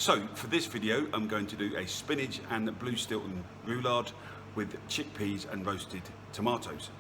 So for this video I'm going to do a spinach and blue Stilton roulade with chickpeas and roasted tomatoes.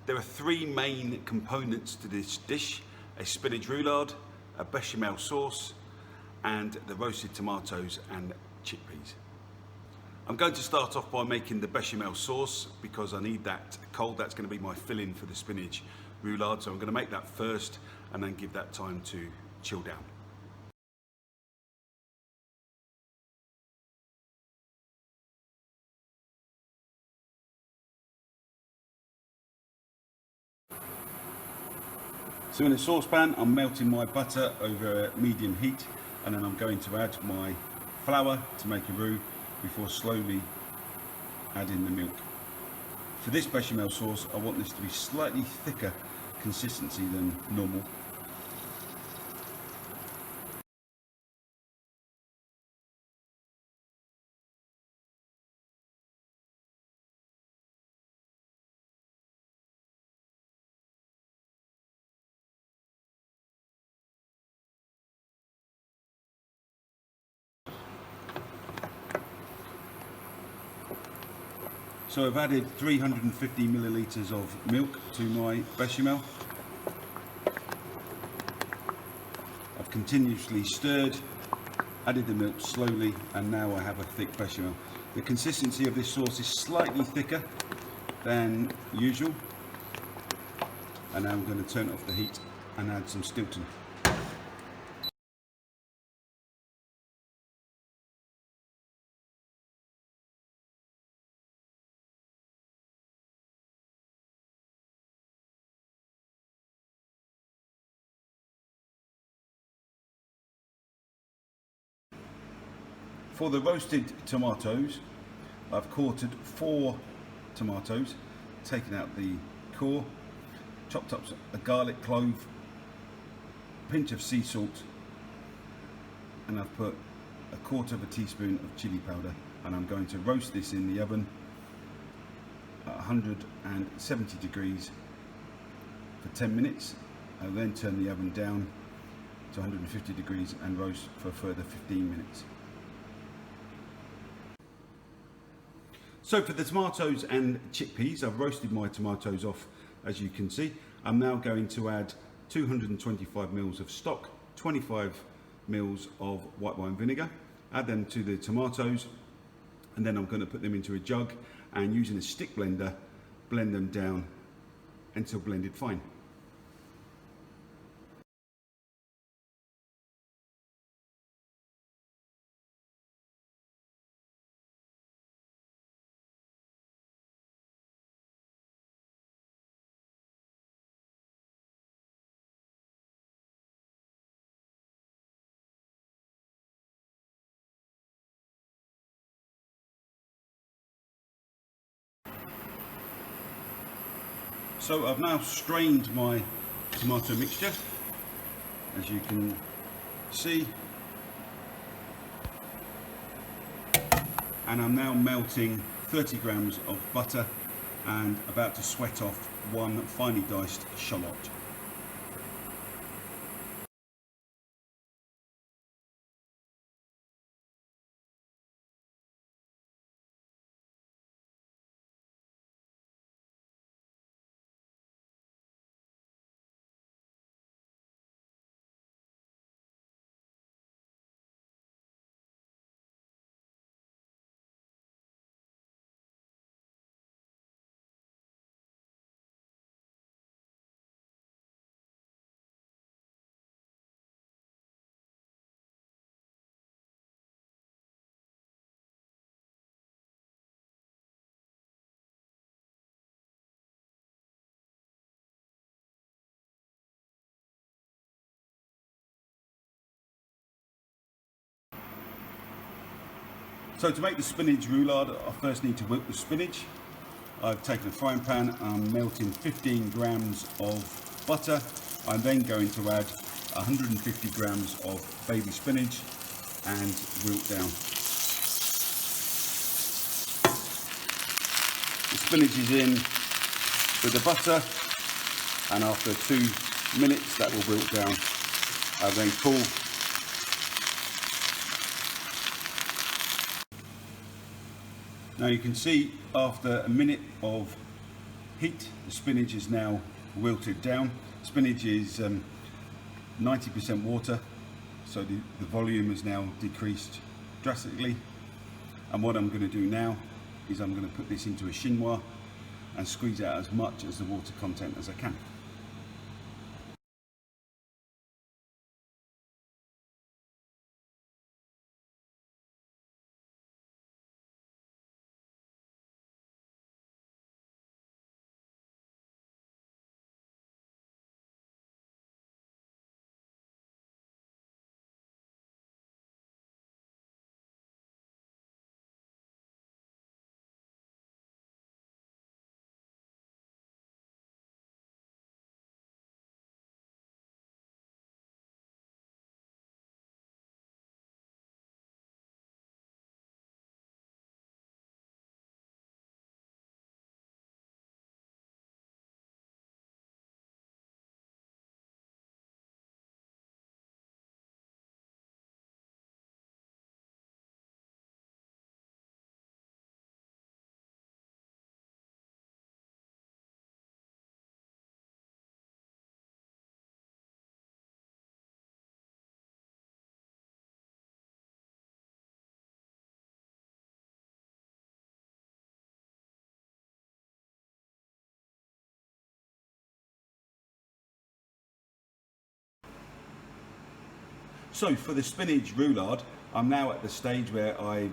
There are three main components to this dish: a spinach roulade, a bechamel sauce and the roasted tomatoes and chickpeas. I'm going to start off by making the bechamel sauce because I need that cold. That's going to be my filling for the spinach roulade, so I'm going to make that first and then give that time to chill down. So in a saucepan I'm melting my butter over medium heat, and then I'm going to add my flour to make a roux before slowly adding the milk. For this bechamel sauce I want this to be slightly thicker consistency than normal. So I've added 350 millilitres of milk to my bechamel. I've continuously stirred, added the milk slowly, and now I have a thick bechamel. The consistency of this sauce is slightly thicker than usual. And now I'm going to turn off the heat and add some Stilton. For the roasted tomatoes, I've quartered 4 tomatoes, taken out the core, chopped up a garlic clove, a pinch of sea salt, and I've put a 1/4 teaspoon of chili powder, and I'm going to roast this in the oven at 170 degrees for 10 minutes. I'll then turn the oven down to 150 degrees and roast for a further 15 minutes. So for the tomatoes and chickpeas, I've roasted my tomatoes off, as you can see. I'm now going to add 225 mils of stock, 25 mils of white wine vinegar, add them to the tomatoes, and then I'm going to put them into a jug and using a stick blender, blend them down until blended fine. So I've now strained my tomato mixture, as you can see, and I'm now melting 30 grams of butter and about to sweat off 1 finely diced shallot. So to make the spinach roulade, I first need to whip the spinach. I've taken a frying pan, I'm melting 15 grams of butter. I'm then going to add 150 grams of baby spinach and wilt down. The spinach is in with the butter, and after 2 minutes that will wilt down and then cool. Now you can see after a minute of heat, the spinach is now wilted down. Spinach is 90% water, so the volume has now decreased drastically. And what I'm going to do now is I'm going to put this into a chinois and squeeze out as much as the water content as I can. So for the spinach roulade, I'm now at the stage where I've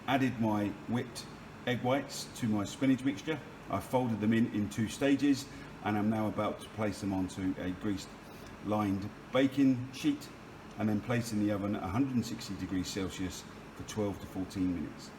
added my whipped egg whites to my spinach mixture. I've folded them in 2 stages, and I'm now about to place them onto a greased lined baking sheet and then place in the oven at 160 degrees Celsius for 12 to 14 minutes.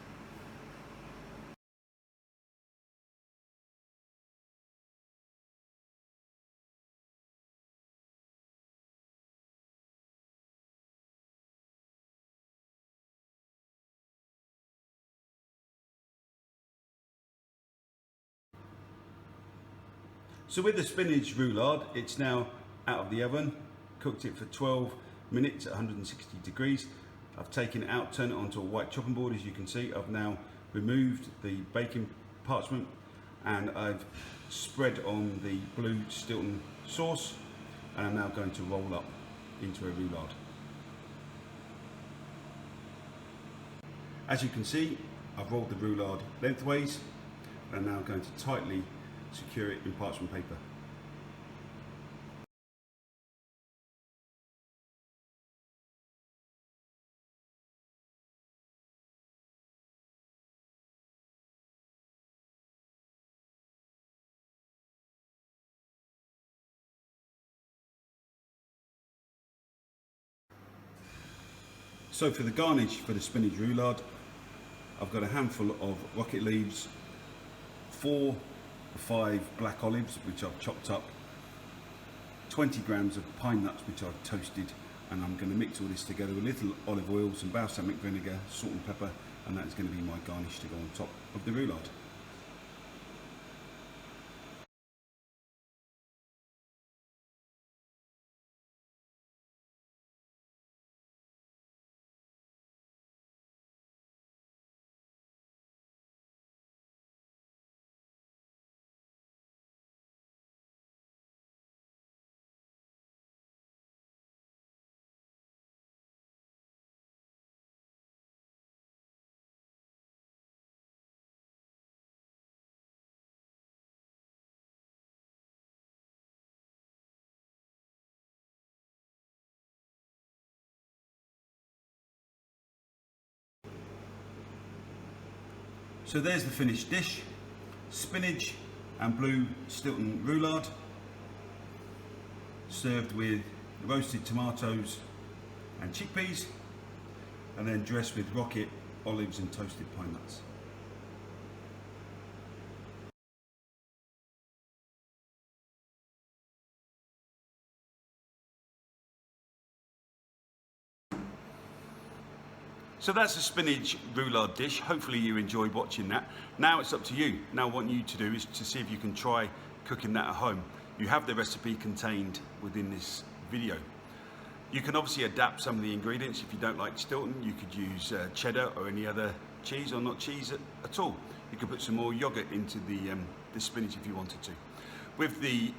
So with the spinach roulade, it's now out of the oven, cooked it for 12 minutes at 160 degrees. I've taken it out, turned it onto a white chopping board. As you can see, I've now removed the baking parchment and I've spread on the blue Stilton sauce, and I'm now going to roll up into a roulade. As you can see, I've rolled the roulade lengthways and I'm now going to tightly secure it in parchment paper. So for the garnish for the spinach roulade, I've got a handful of rocket leaves, 4 or 5 black olives which I've chopped up, 20 grams of pine nuts which I've toasted, and I'm going to mix all this together with a little olive oil, some balsamic vinegar, salt and pepper, and that is going to be my garnish to go on top of the roulade. So there's the finished dish, spinach and blue Stilton roulade, served with roasted tomatoes and chickpeas, and then dressed with rocket, olives and toasted pine nuts. So that's a spinach roulade dish. Hopefully you enjoyed watching that. Now it's up to you. Now what you to do is to see if you can try cooking that at home. You have the recipe contained within this video. You can obviously adapt some of the ingredients. If you don't like Stilton, you could use cheddar or any other cheese, or not cheese at all. You could put some more yogurt into the spinach if you wanted to. With the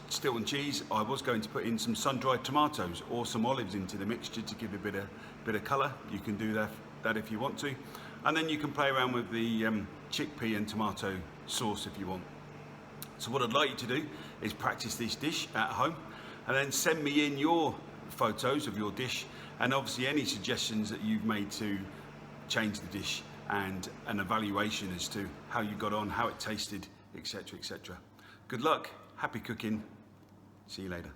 Stilton cheese, I was going to put in some sun-dried tomatoes or some olives into the mixture to give a bit of colour. You can do that if you want to. And then you can play around with the chickpea and tomato sauce if you want. So what I'd like you to do is practice this dish at home, and then send me in your photos of your dish, and obviously any suggestions that you've made to change the dish, and an evaluation as to how you got on, how it tasted, etc., etc. Good luck, happy cooking, see you later.